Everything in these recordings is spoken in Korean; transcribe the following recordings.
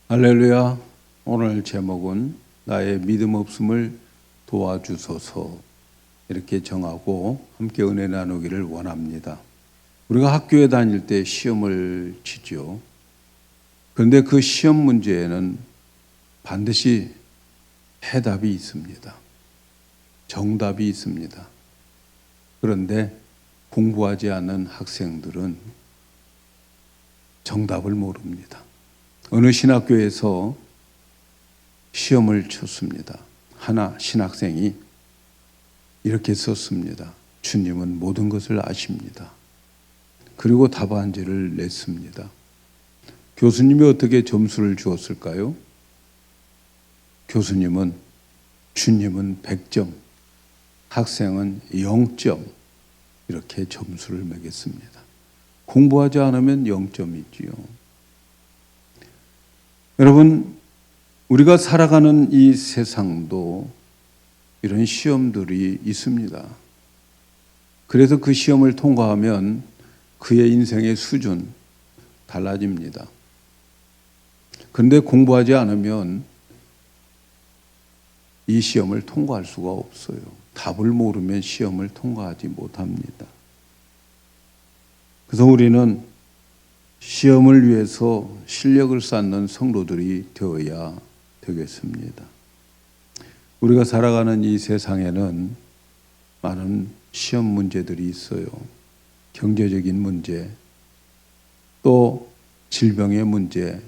할렐루야. 오늘 제목은 나의 믿음 없음을 도와주소서 이렇게 정하고 함께 은혜 나누기를 원합니다. 우리가 학교에 다닐 때 시험을 치죠. 그런데 그 시험 문제에는 반드시 해답이 있습니다. 정답이 있습니다. 그런데 공부하지 않은 학생들은 정답을 모릅니다. 어느 신학교에서 시험을 쳤습니다. 하나 신학생이 이렇게 썼습니다. 주님은 모든 것을 아십니다. 그리고 답안지를 냈습니다. 교수님이 어떻게 점수를 주었을까요? 교수님은 주님은 100점, 학생은 0점 이렇게 점수를 매겼습니다. 공부하지 않으면 0점이지요. 여러분, 우리가 살아가는 이 세상도 이런 시험들이 있습니다. 그래서 그 시험을 통과하면 그의 인생의 수준 달라집니다. 그런데 공부하지 않으면 이 시험을 통과할 수가 없어요. 답을 모르면 시험을 통과하지 못합니다. 그래서 우리는 시험을 위해서 실력을 쌓는 성도들이 되어야 되겠습니다. 우리가 살아가는 이 세상에는 많은 시험 문제들이 있어요. 경제적인 문제, 또 질병의 문제,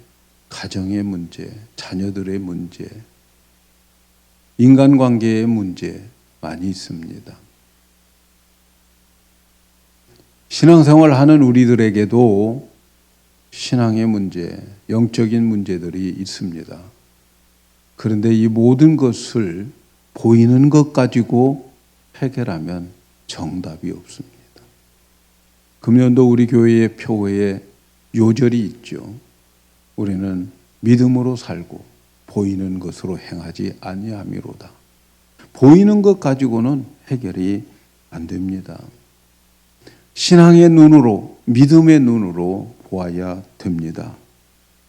가정의 문제, 자녀들의 문제, 인간관계의 문제 많이 있습니다. 신앙생활 하는 우리들에게도 신앙의 문제, 영적인 문제들이 있습니다. 그런데 이 모든 것을 보이는 것 가지고 해결하면 정답이 없습니다. 금년도 우리 교회의 표어에 요절이 있죠. 우리는 믿음으로 살고 보이는 것으로 행하지 아니함이로다. 보이는 것 가지고는 해결이 안 됩니다. 신앙의 눈으로, 믿음의 눈으로 보아야 됩니다.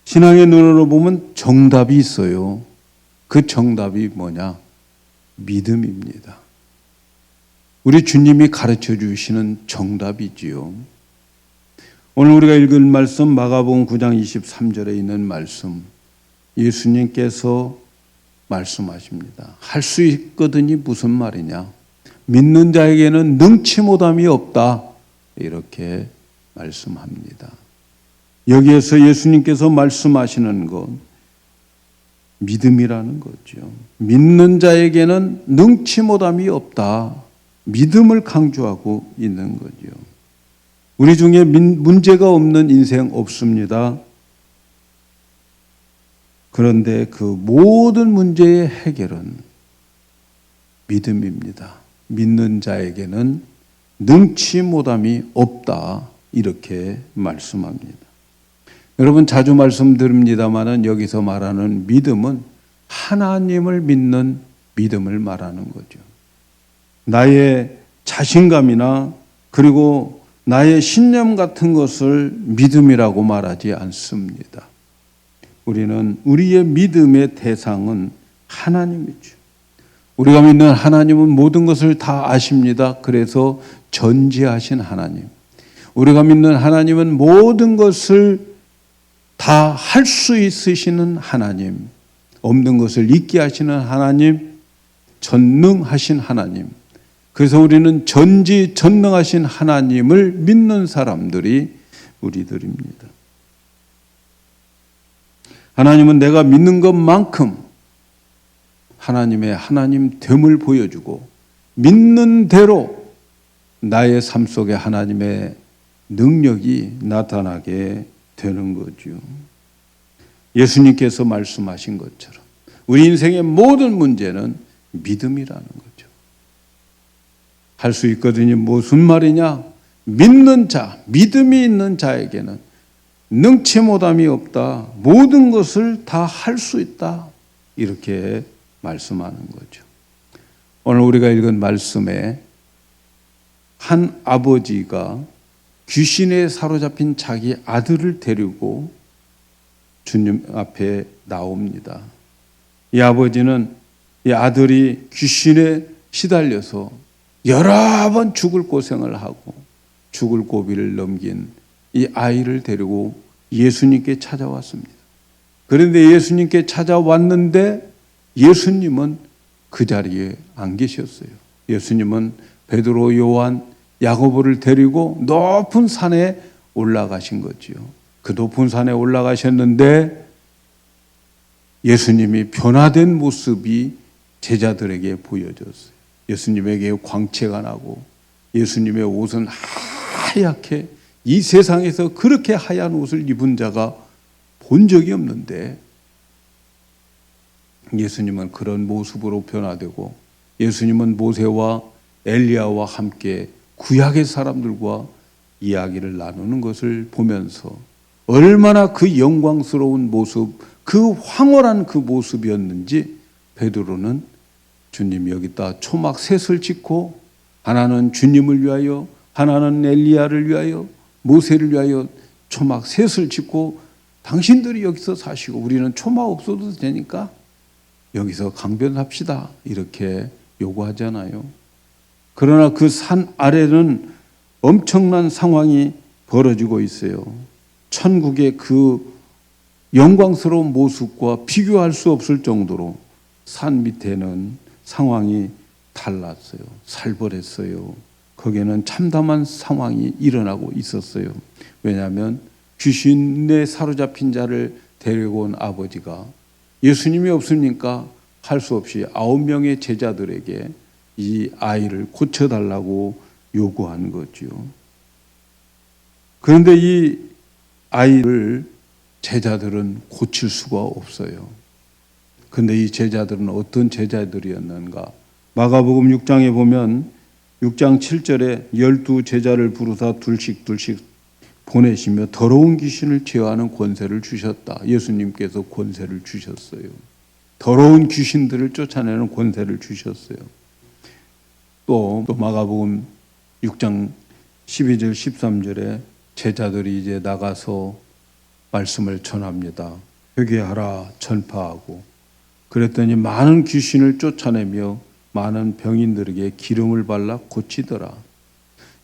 신앙의 눈으로 보면 정답이 있어요. 그 정답이 뭐냐? 믿음입니다. 우리 주님이 가르쳐 주시는 정답이지요. 오늘 우리가 읽은 말씀 마가복음 9장 23절에 있는 말씀, 예수님께서 말씀하십니다. 할 수 있거든이 무슨 말이냐? 믿는 자에게는 능치 못함이 없다. 이렇게 말씀합니다. 여기에서 예수님께서 말씀하시는 것, 믿음이라는 거죠. 믿는 자에게는 능치 못함이 없다. 믿음을 강조하고 있는 거죠. 우리 중에 문제가 없는 인생 없습니다. 그런데 그 모든 문제의 해결은 믿음입니다. 믿는 자에게는 능치 못함이 없다. 이렇게 말씀합니다. 여러분 자주 말씀드립니다마는 여기서 말하는 믿음은 하나님을 믿는 믿음을 말하는 거죠. 나의 자신감이나 그리고 나의 신념 같은 것을 믿음이라고 말하지 않습니다. 우리는 우리의 믿음의 대상은 하나님이죠. 우리가 믿는 하나님은 모든 것을 다 아십니다. 그래서 전지하신 하나님. 우리가 믿는 하나님은 모든 것을 다 할 수 있으시는 하나님. 없는 것을 있게 하시는 하나님. 전능하신 하나님. 그래서 우리는 전지전능하신 하나님을 믿는 사람들이 우리들입니다. 하나님은 내가 믿는 것만큼 하나님의 하나님됨을 보여주고 믿는 대로 나의 삶 속에 하나님의 능력이 나타나게 되는 거죠. 예수님께서 말씀하신 것처럼 우리 인생의 모든 문제는 믿음이라는 거죠. 할 수 있거든요. 무슨 말이냐? 믿는 자, 믿음이 있는 자에게는 능치 못함이 없다. 모든 것을 다 할 수 있다. 이렇게 말씀하는 거죠. 오늘 우리가 읽은 말씀에 한 아버지가 귀신에 사로잡힌 자기 아들을 데리고 주님 앞에 나옵니다. 이 아버지는 이 아들이 귀신에 시달려서 여러 번 죽을 고생을 하고 죽을 고비를 넘긴 이 아이를 데리고 예수님께 찾아왔습니다. 그런데 예수님께 찾아왔는데 예수님은 그 자리에 안 계셨어요. 예수님은 베드로, 요한, 야고보를 데리고 높은 산에 올라가신 거지요. 그 높은 산에 올라가셨는데 예수님이 변화된 모습이 제자들에게 보여졌어요. 예수님에게 광채가 나고 예수님의 옷은 하얗게, 이 세상에서 그렇게 하얀 옷을 입은 자가 본 적이 없는데 예수님은 그런 모습으로 변화되고 예수님은 모세와 엘리야와 함께 구약의 사람들과 이야기를 나누는 것을 보면서 얼마나 그 영광스러운 모습, 그 황홀한 그 모습이었는지 베드로는 주님 여기다 초막 셋을 짓고 하나는 주님을 위하여, 하나는 엘리야를 위하여, 모세를 위하여 초막 셋을 짓고 당신들이 여기서 사시고 우리는 초막 없어도 되니까 여기서 강변합시다 이렇게 요구하잖아요. 그러나 그 산 아래는 엄청난 상황이 벌어지고 있어요. 천국의 그 영광스러운 모습과 비교할 수 없을 정도로 산 밑에는 상황이 달랐어요. 살벌했어요. 거기에는 참담한 상황이 일어나고 있었어요. 왜냐하면 귀신에 사로잡힌 자를 데리고 온 아버지가 예수님이 없으니까 할 수 없이 9명의 제자들에게 이 아이를 고쳐달라고 요구한 거죠. 그런데 이 아이를 제자들은 고칠 수가 없어요. 그런데 이 제자들은 어떤 제자들이었는가? 마가복음 6장에 보면 6장 7절에 12제자를 부르사 둘씩 보내시며 더러운 귀신을 제어하는 권세를 주셨다. 예수님께서 권세를 주셨어요. 더러운 귀신들을 쫓아내는 권세를 주셨어요. 또 마가복음 6장 12절 13절에 제자들이 이제 나가서 말씀을 전합니다. 회개하라 전파하고 그랬더니 많은 귀신을 쫓아내며 많은 병인들에게 기름을 발라 고치더라.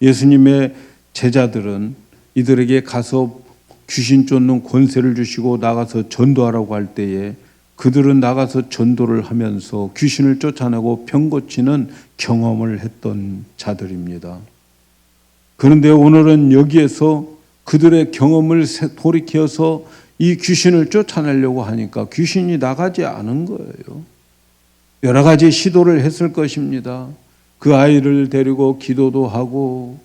예수님의 제자들은 이들에게 가서 귀신 쫓는 권세를 주시고 나가서 전도하라고 할 때에 그들은 나가서 전도를 하면서 귀신을 쫓아내고 병 고치는 경험을 했던 자들입니다. 그런데 오늘은 여기에서 그들의 경험을 돌이켜서 이 귀신을 쫓아내려고 하니까 귀신이 나가지 않은 거예요. 여러 가지 시도를 했을 것입니다. 그 아이를 데리고 기도도 하고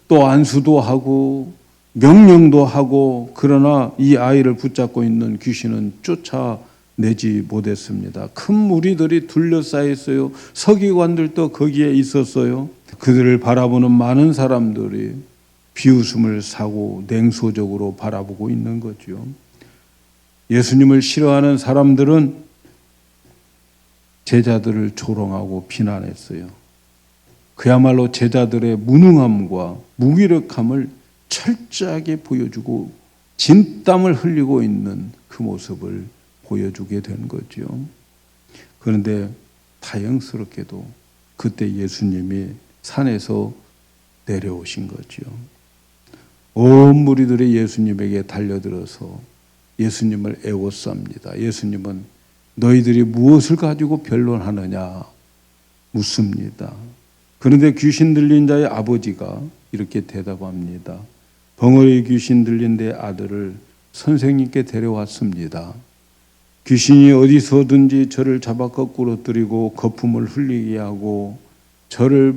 또 안수도 하고 명령도 하고 그러나 이 아이를 붙잡고 있는 귀신은 쫓아내지 못했습니다. 큰 무리들이 둘러싸여 있어요. 서기관들도 거기에 있었어요. 그들을 바라보는 많은 사람들이 비웃음을 사고 냉소적으로 바라보고 있는 거죠. 예수님을 싫어하는 사람들은 제자들을 조롱하고 비난했어요. 그야말로 제자들의 무능함과 무기력함을 철저하게 보여주고 진땀을 흘리고 있는 그 모습을 보여주게 된 거죠. 그런데 다행스럽게도 그때 예수님이 산에서 내려오신 거죠. 온 무리들이 예수님에게 달려들어서 예수님을 애워쌉니다. 예수님은 너희들이 무엇을 가지고 변론하느냐 묻습니다. 그런데 귀신 들린 자의 아버지가 이렇게 대답합니다. 벙어리 귀신 들린 내 아들을 선생님께 데려왔습니다. 귀신이 어디서든지 저를 잡아 거꾸로 뜨리고 거품을 흘리게 하고 저를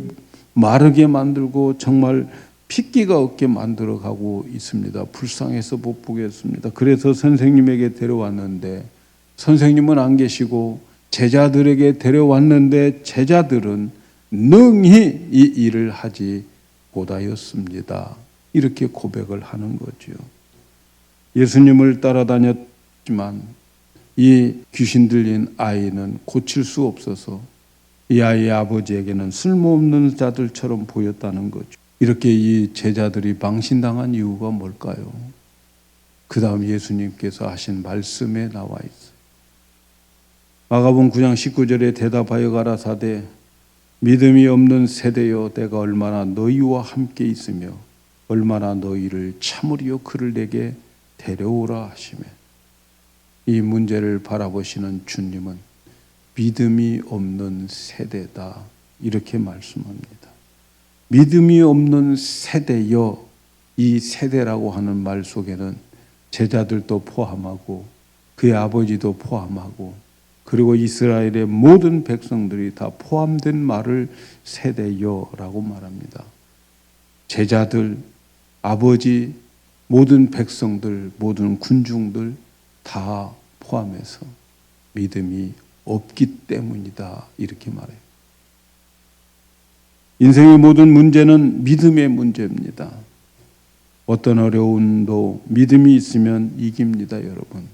마르게 만들고 정말 핏기가 없게 만들어 가고 있습니다. 불쌍해서 못 보겠습니다. 그래서 선생님에게 데려왔는데 선생님은 안 계시고 제자들에게 데려왔는데 제자들은 능히 이 일을 하지 못하였습니다. 이렇게 고백을 하는 거죠. 예수님을 따라다녔지만 이 귀신 들린 아이는 고칠 수 없어서 이 아이의 아버지에게는 쓸모없는 자들처럼 보였다는 거죠. 이렇게 이 제자들이 망신당한 이유가 뭘까요? 그 다음 예수님께서 하신 말씀에 나와 있어요. 마가복음 9장 19절에 대답하여 가라사대 믿음이 없는 세대여 내가 얼마나 너희와 함께 있으며 얼마나 너희를 참으리요 그를 내게 데려오라 하시매. 이 문제를 바라보시는 주님은 믿음이 없는 세대다 이렇게 말씀합니다. 믿음이 없는 세대여, 이 세대라고 하는 말 속에는 제자들도 포함하고 그의 아버지도 포함하고 그리고 이스라엘의 모든 백성들이 다 포함된 말을 세대여라고 말합니다. 제자들, 아버지, 모든 백성들, 모든 군중들 다 포함해서 믿음이 없기 때문이다 이렇게 말해요. 인생의 모든 문제는 믿음의 문제입니다. 어떤 어려움도 믿음이 있으면 이깁니다, 여러분.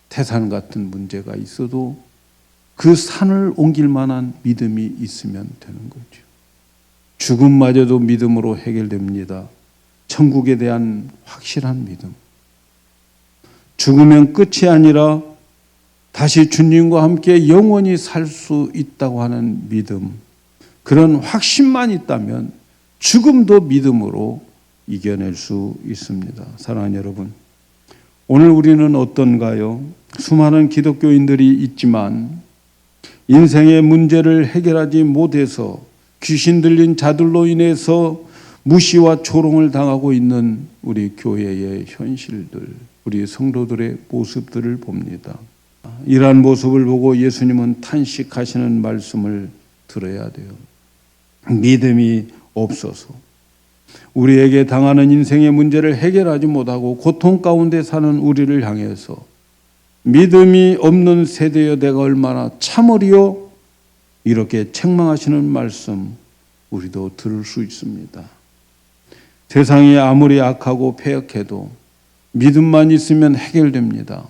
태산 같은 문제가 있어도 그 산을 옮길 만한 믿음이 있으면 되는 거죠. 죽음마저도 믿음으로 해결됩니다. 천국에 대한 확실한 믿음. 죽으면 끝이 아니라 다시 주님과 함께 영원히 살 수 있다고 하는 믿음. 그런 확신만 있다면 죽음도 믿음으로 이겨낼 수 있습니다. 사랑하는 여러분, 오늘 우리는 어떤가요? 수많은 기독교인들이 있지만 인생의 문제를 해결하지 못해서 귀신 들린 자들로 인해서 무시와 조롱을 당하고 있는 우리 교회의 현실들, 우리 성도들의 모습들을 봅니다. 이러한 모습을 보고 예수님은 탄식하시는 말씀을 들어야 돼요. 믿음이 없어서 우리에게 당하는 인생의 문제를 해결하지 못하고 고통 가운데 사는 우리를 향해서 믿음이 없는 세대여 내가 얼마나 참으리요 이렇게 책망하시는 말씀 우리도 들을 수 있습니다. 세상이 아무리 악하고 패역해도 믿음만 있으면 해결됩니다.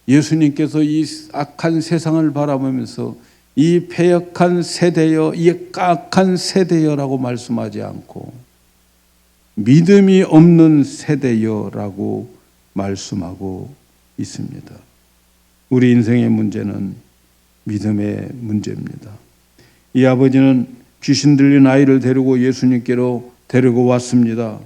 예수님께서 이 악한 세상을 바라보면서 이 패역한 세대여, 이 악한 세대여라고 말씀하지 않고 믿음이 없는 세대여라고 말씀하고 있습니다. 우리 인생의 문제는 믿음의 문제입니다. 이 아버지는 귀신 들린 아이를 데리고 예수님께로 데리고 왔습니다.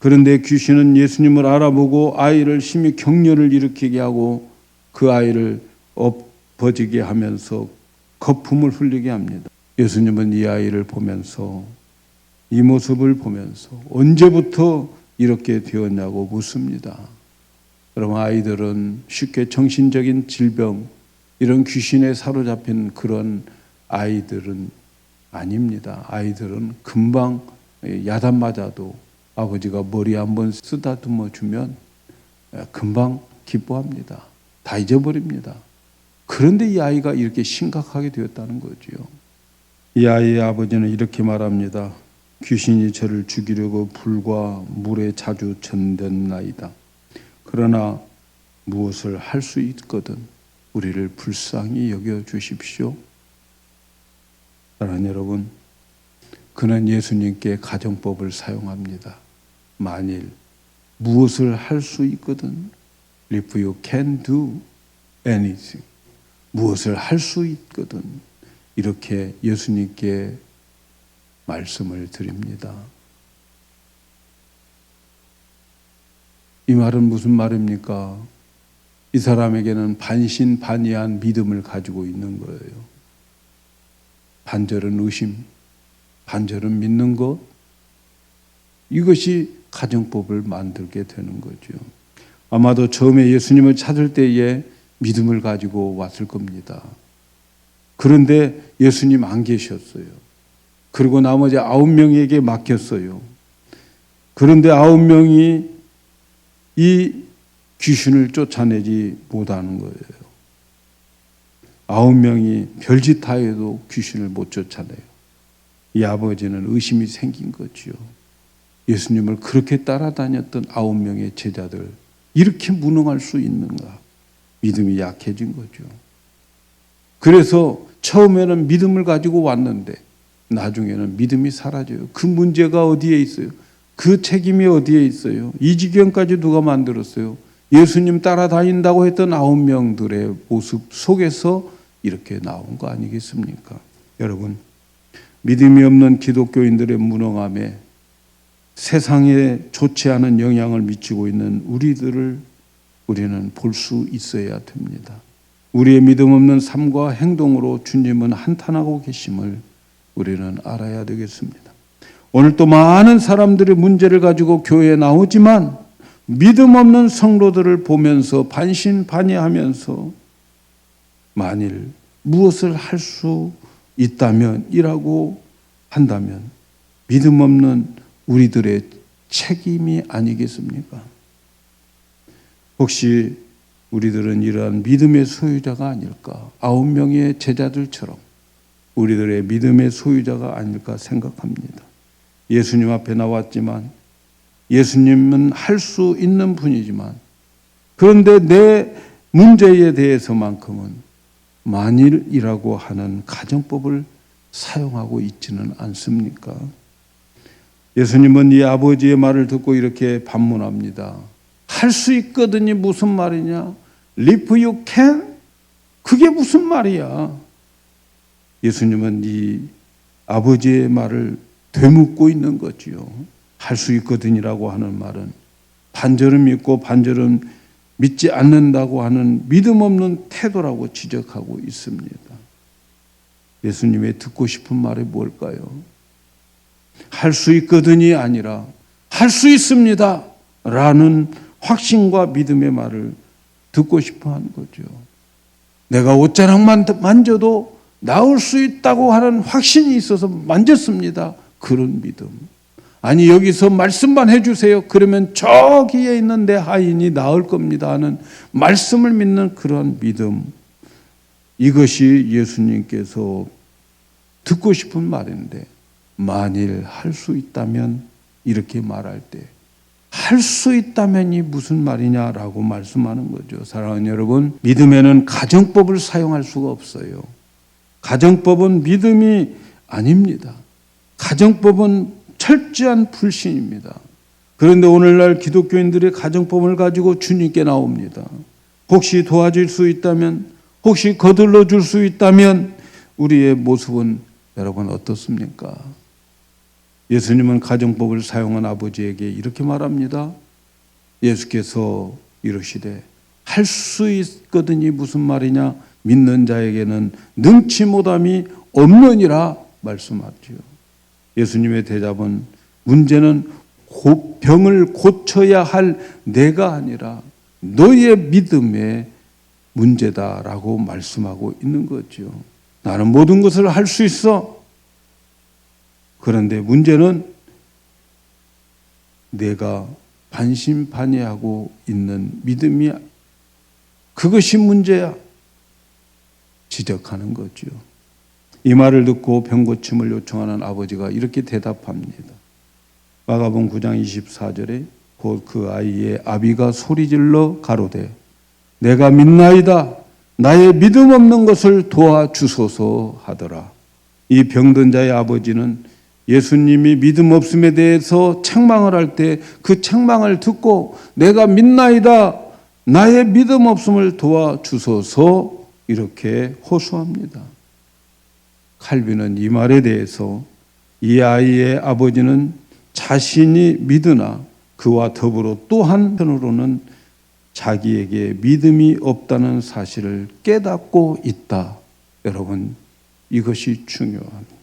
그런데 귀신은 예수님을 알아보고 아이를 심히 격려를 일으키게 하고 그 아이를 엎어지게 하면서 거품을 흘리게 합니다. 예수님은 이 아이를 보면서 이 모습을 보면서 언제부터 이렇게 되었냐고 묻습니다. 그럼 아이들은 쉽게 정신적인 질병, 이런 귀신에 사로잡힌 그런 아이들은 아닙니다. 아이들은 금방 야단 맞아도 아버지가 머리 한번 쓰다듬어 주면 금방 기뻐합니다. 다 잊어버립니다. 그런데 이 아이가 이렇게 심각하게 되었다는 거죠. 이 아이의 아버지는 이렇게 말합니다. 귀신이 저를 죽이려고 불과 물에 자주 전댔나이다. 그러나 무엇을 할 수 있거든 우리를 불쌍히 여겨 주십시오. 사랑하는 여러분, 그는 예수님께 가정법을 사용합니다. 만일 무엇을 할 수 있거든, if you can do anything, 무엇을 할 수 있거든, 이렇게 예수님께 말씀을 드립니다. 이 말은 무슨 말입니까? 이 사람에게는 반신반의한 믿음을 가지고 있는 거예요. 반절은 의심, 반절은 믿는 것, 이것이 가정법을 만들게 되는 거죠. 아마도 처음에 예수님을 찾을 때에 믿음을 가지고 왔을 겁니다. 그런데 예수님 안 계셨어요. 그리고 나머지 9명에게 맡겼어요. 그런데 9명이 이 귀신을 쫓아내지 못하는 거예요. 9명이 별짓 다 해도 귀신을 못 쫓아내요. 이 아버지는 의심이 생긴 거죠. 예수님을 그렇게 따라다녔던 9명의 제자들, 이렇게 무능할 수 있는가? 믿음이 약해진 거죠. 그래서 처음에는 믿음을 가지고 왔는데 나중에는 믿음이 사라져요. 그 문제가 어디에 있어요? 그 책임이 어디에 있어요? 이 지경까지 누가 만들었어요? 예수님 따라다닌다고 했던 9명들의 모습 속에서 이렇게 나온 거 아니겠습니까? 여러분, 믿음이 없는 기독교인들의 무능함에 세상에 좋지 않은 영향을 미치고 있는 우리들을 우리는 볼 수 있어야 됩니다. 우리의 믿음 없는 삶과 행동으로 주님은 한탄하고 계심을 우리는 알아야 되겠습니다. 오늘 또 많은 사람들이 문제를 가지고 교회에 나오지만 믿음 없는 성도들을 보면서 반신반의하면서 만일 무엇을 할 수 있다면 이라고 한다면 믿음 없는 우리들의 책임이 아니겠습니까? 혹시 우리들은 이러한 믿음의 소유자가 아닐까? 9명의 제자들처럼 우리들의 믿음의 소유자가 아닐까 생각합니다. 예수님 앞에 나왔지만 예수님은 할 수 있는 분이지만 그런데 내 문제에 대해서만큼은 만일이라고 하는 가정법을 사용하고 있지는 않습니까? 예수님은 이 아버지의 말을 듣고 이렇게 반문합니다. 할 수 있거든이 무슨 말이냐? If you can? 그게 무슨 말이야? 예수님은 이 아버지의 말을 되묻고 있는 거지요. 할 수 있거든이라고 하는 말은 반절은 믿고 반절은 믿지 않는다고 하는 믿음 없는 태도라고 지적하고 있습니다. 예수님의 듣고 싶은 말이 뭘까요? 할 수 있거든이 아니라 할 수 있습니다 라는 확신과 믿음의 말을 듣고 싶어 하는 거죠. 내가 옷자락만 만져도 나올 수 있다고 하는 확신이 있어서 만졌습니다. 그런 믿음. 아니 여기서 말씀만 해주세요. 그러면 저기에 있는 내 하인이 나을 겁니다 하는 말씀을 믿는 그런 믿음. 이것이 예수님께서 듣고 싶은 말인데 만일 할 수 있다면 이렇게 말할 때 할 수 있다면이 무슨 말이냐라고 말씀하는 거죠. 사랑하는 여러분, 믿음에는 가정법을 사용할 수가 없어요. 가정법은 믿음이 아닙니다. 가정법은 철저한 불신입니다. 그런데 오늘날 기독교인들의 가정법을 가지고 주님께 나옵니다. 혹시 도와줄 수 있다면, 혹시 거들러 줄 수 있다면 우리의 모습은 여러분 어떻습니까? 예수님은 가정법을 사용한 아버지에게 이렇게 말합니다. 예수께서 이러시되 할 수 있거든이 무슨 말이냐? 믿는 자에게는 능치 못함이 없느니라 말씀하죠. 예수님의 대답은 문제는 병을 고쳐야 할 내가 아니라 너의 믿음의 문제다라고 말씀하고 있는 거죠. 나는 모든 것을 할 수 있어. 그런데 문제는 내가 반신반의하고 있는 믿음이 그것이 문제야. 지적하는 거죠. 이 말을 듣고 병고침을 요청하는 아버지가 이렇게 대답합니다. 마가복음 9장 24절에 곧 그 아이의 아비가 소리질러 가로되 내가 믿나이다. 나의 믿음 없는 것을 도와주소서 하더라. 이 병든 자의 아버지는 예수님이 믿음 없음에 대해서 책망을 할 때 그 책망을 듣고 내가 믿나이다. 나의 믿음 없음을 도와주소서 이렇게 호소합니다. 칼빈은 이 말에 대해서 이 아이의 아버지는 자신이 믿으나 그와 더불어 또 한편으로는 자기에게 믿음이 없다는 사실을 깨닫고 있다. 여러분, 이것이 중요합니다.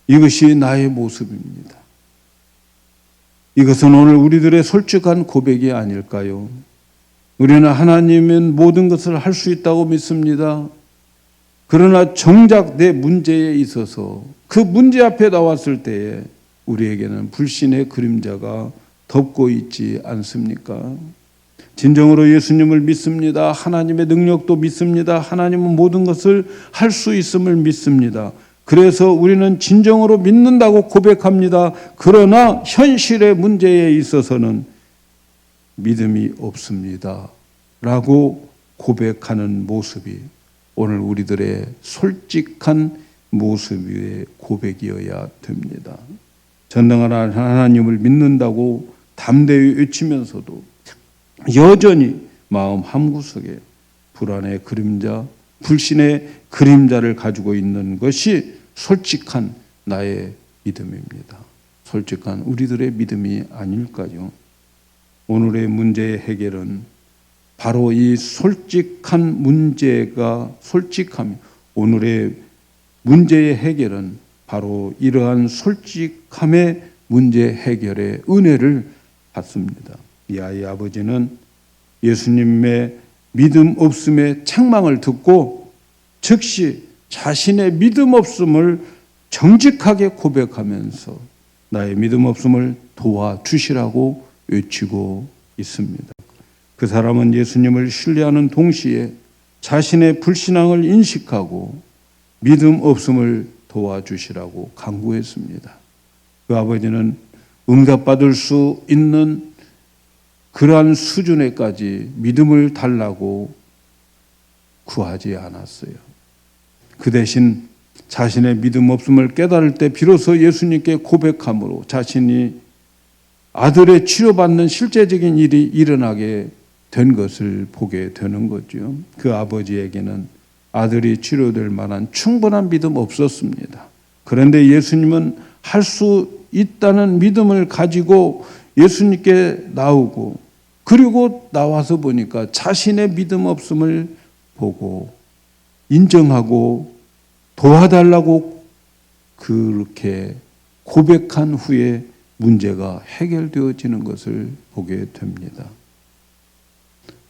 이것이 나의 모습입니다. 이것은 오늘 우리들의 솔직한 고백이 아닐까요? 우리는 하나님은 모든 것을 할 수 있다고 믿습니다. 그러나 정작 내 문제에 있어서 그 문제 앞에 나왔을 때에 우리에게는 불신의 그림자가 덮고 있지 않습니까? 진정으로 예수님을 믿습니다. 하나님의 능력도 믿습니다. 하나님은 모든 것을 할 수 있음을 믿습니다. 그래서 우리는 진정으로 믿는다고 고백합니다. 그러나 현실의 문제에 있어서는 믿음이 없습니다. 라고 고백하는 모습이 오늘 우리들의 솔직한 모습의 고백이어야 됩니다. 전능한 하나님을 믿는다고 담대히 외치면서도 여전히 마음 한구석에 불안의 그림자, 불신의 그림자를 가지고 있는 것이 솔직한 나의 믿음입니다. 솔직한 우리들의 믿음이 아닐까요? 오늘의 문제의 해결은 바로 이 솔직한 문제가 솔직함이, 오늘의 문제의 해결은 바로 이러한 솔직함의 문제 해결의 은혜를 받습니다. 이 아이의 아버지는 예수님의 믿음 없음의 책망을 듣고 즉시 자신의 믿음 없음을 정직하게 고백하면서 나의 믿음 없음을 도와주시라고 외치고 있습니다. 그 사람은 예수님을 신뢰하는 동시에 자신의 불신앙을 인식하고 믿음 없음을 도와주시라고 간구했습니다. 그 아버지는 응답받을 수 있는 그러한 수준에까지 믿음을 달라고 구하지 않았어요. 그 대신 자신의 믿음 없음을 깨달을 때 비로소 예수님께 고백함으로 자신이 아들의 치료받는 실제적인 일이 일어나게 된 것을 보게 되는 거죠. 그 아버지에게는 아들이 치료될 만한 충분한 믿음 없었습니다. 그런데 예수님은 할 수 있다는 믿음을 가지고 예수님께 나오고, 그리고 나와서 보니까 자신의 믿음 없음을 보고 인정하고 도와달라고 그렇게 고백한 후에 문제가 해결되어지는 것을 보게 됩니다.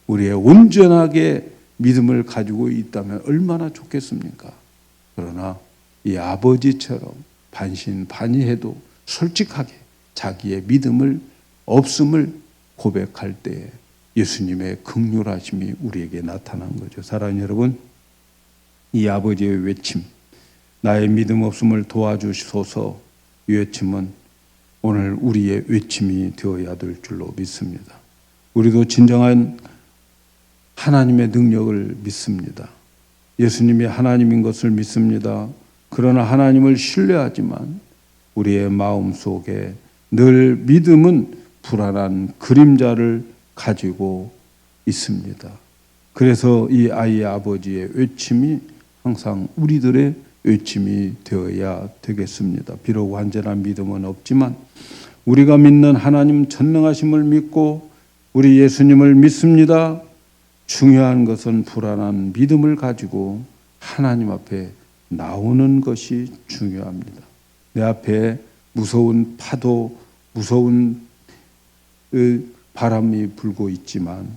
우리의 온전하게 믿음을 가지고 있다면 얼마나 좋겠습니까? 그러나 이 아버지처럼 반신반의해도 솔직하게 자기의 믿음을 없음을 고백할 때 예수님의 긍휼하심이 우리에게 나타난 거죠. 사랑하는 여러분, 이 아버지의 외침, 나의 믿음 없음을 도와주소서, 이 외침은 오늘 우리의 외침이 되어야 될 줄로 믿습니다. 우리도 진정한 하나님의 능력을 믿습니다. 예수님이 하나님인 것을 믿습니다. 그러나 하나님을 신뢰하지만 우리의 마음 속에 늘 믿음은 불안한 그림자를 가지고 있습니다. 그래서 이 아이의 아버지의 외침이 항상 우리들의 외침이 되어야 되겠습니다. 비록 완전한 믿음은 없지만 우리가 믿는 하나님 전능하심을 믿고 우리 예수님을 믿습니다. 중요한 것은 불안한 믿음을 가지고 하나님 앞에 나오는 것이 중요합니다. 내 앞에 무서운 파도, 무서운 바람이 불고 있지만,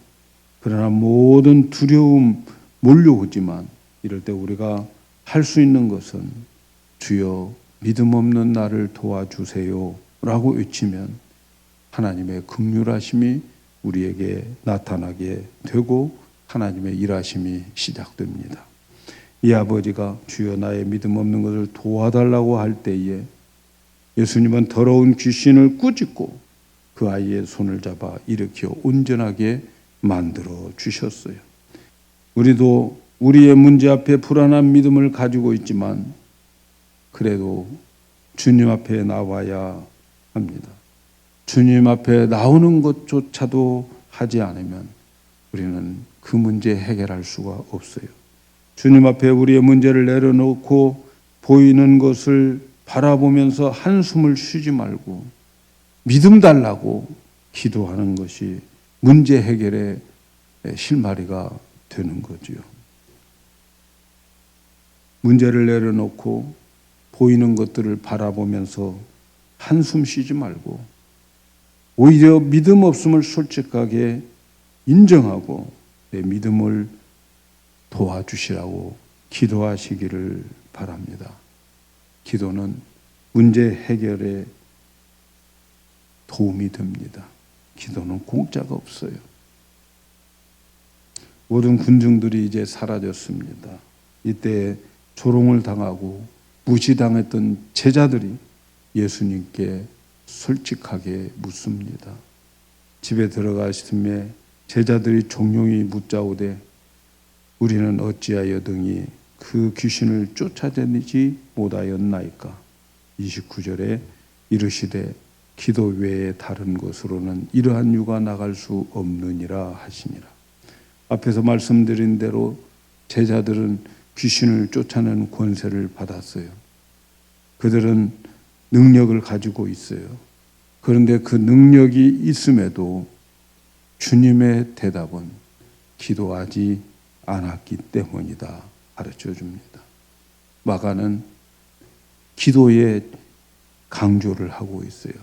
그러나 모든 두려움 몰려오지만 이럴 때 우리가 할 수 있는 것은 주여 믿음 없는 나를 도와주세요 라고 외치면 하나님의 긍휼하심이 우리에게 나타나게 되고 하나님의 일하심이 시작됩니다. 이 아버지가 주여 나의 믿음 없는 것을 도와달라고 할 때에 예수님은 더러운 귀신을 꾸짖고 그 아이의 손을 잡아 일으켜 온전하게 만들어 주셨어요. 우리도 우리의 문제 앞에 불안한 믿음을 가지고 있지만 그래도 주님 앞에 나와야 합니다. 주님 앞에 나오는 것조차도 하지 않으면 우리는 그 문제 해결할 수가 없어요. 주님 앞에 우리의 문제를 내려놓고 보이는 것을 바라보면서 한숨을 쉬지 말고 믿음 달라고 기도하는 것이 문제 해결의 실마리가 되는 거지요. 문제를 내려놓고 보이는 것들을 바라보면서 한숨 쉬지 말고 오히려 믿음 없음을 솔직하게 인정하고 내 믿음을 도와주시라고 기도하시기를 바랍니다. 기도는 문제 해결에 도움이 됩니다. 기도는 공짜가 없어요. 모든 군중들이 이제 사라졌습니다. 이때 조롱을 당하고 무시당했던 제자들이 예수님께 솔직하게 묻습니다. 집에 들어가시며 제자들이 종용이 묻자오되 우리는 어찌하여 등이 그 귀신을 쫓아내지 못하였나이까. 29절에 이르시되 기도 외에 다른 곳으로는 이러한 유가 나갈 수 없느니라 하시니라. 앞에서 말씀드린 대로 제자들은 귀신을 쫓아내는 권세를 받았어요. 그들은 능력을 가지고 있어요. 그런데 그 능력이 있음에도 주님의 대답은 기도하지 않았기 때문이다 가르쳐 줍니다. 마가는 기도에 강조를 하고 있어요.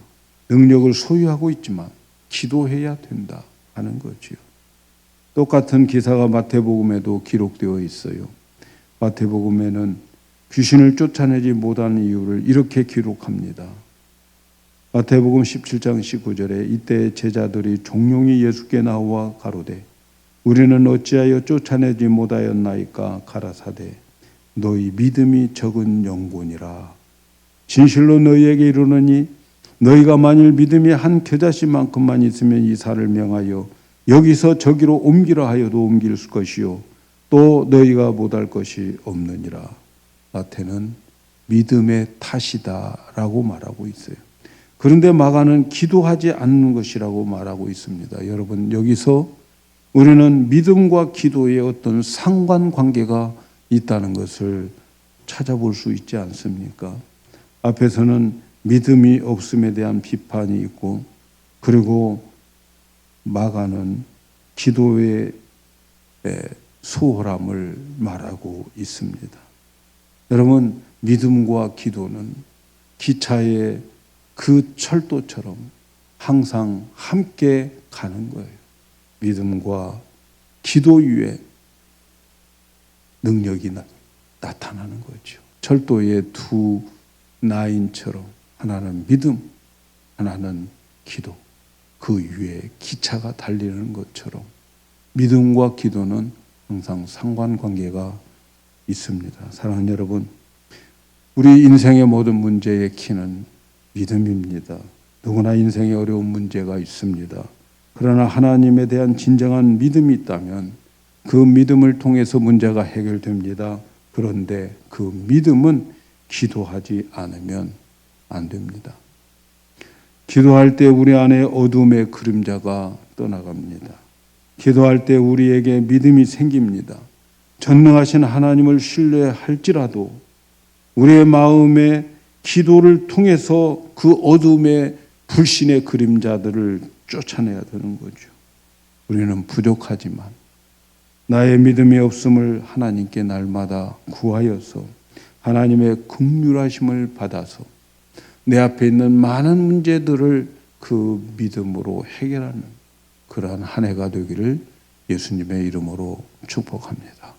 능력을 소유하고 있지만 기도해야 된다 하는 거지요. 똑같은 기사가 마태복음에도 기록되어 있어요. 마태복음에는 귀신을 쫓아내지 못한 이유를 이렇게 기록합니다. 마태복음 17장 19절에 이때 제자들이 종용이 예수께 나와 가로되 우리는 어찌하여 쫓아내지 못하였나이까 가라사대 너희 믿음이 적은 영혼이라. 진실로 너희에게 이르노니 너희가 만일 믿음이 한 겨자씨만큼만 있으면 이 산을 명하여 여기서 저기로 옮기라 하여도 옮길 것이요 또 너희가 못할 것이 없느니라. 마태는 믿음의 탓이다라고 말하고 있어요. 그런데 마가는 기도하지 않는 것이라고 말하고 있습니다. 여러분, 여기서 우리는 믿음과 기도의 어떤 상관관계가 있다는 것을 찾아볼 수 있지 않습니까? 앞에서는 믿음이 없음에 대한 비판이 있고, 그리고 마가는 기도의 소홀함을 말하고 있습니다. 여러분, 믿음과 기도는 기차의 그 철도처럼 항상 함께 가는 거예요. 믿음과 기도 위에 능력이 나타나는 거죠. 철도의 두 라인처럼 하나는 믿음, 하나는 기도. 그 위에 기차가 달리는 것처럼 믿음과 기도는 항상 상관관계가 있습니다. 사랑하는 여러분, 우리 인생의 모든 문제의 키는 믿음입니다. 누구나 인생에 어려운 문제가 있습니다. 그러나 하나님에 대한 진정한 믿음이 있다면 그 믿음을 통해서 문제가 해결됩니다. 그런데 그 믿음은 기도하지 않으면 안 됩니다. 기도할 때 우리 안에 어둠의 그림자가 떠나갑니다. 기도할 때 우리에게 믿음이 생깁니다. 전능하신 하나님을 신뢰할지라도 우리의 마음에 기도를 통해서 그 어둠의 불신의 그림자들을 쫓아내야 되는 거죠. 우리는 부족하지만 나의 믿음이 없음을 하나님께 날마다 구하여서 하나님의 긍휼하심을 받아서 내 앞에 있는 많은 문제들을 그 믿음으로 해결하는 그러한 한 해가 되기를 예수님의 이름으로 축복합니다.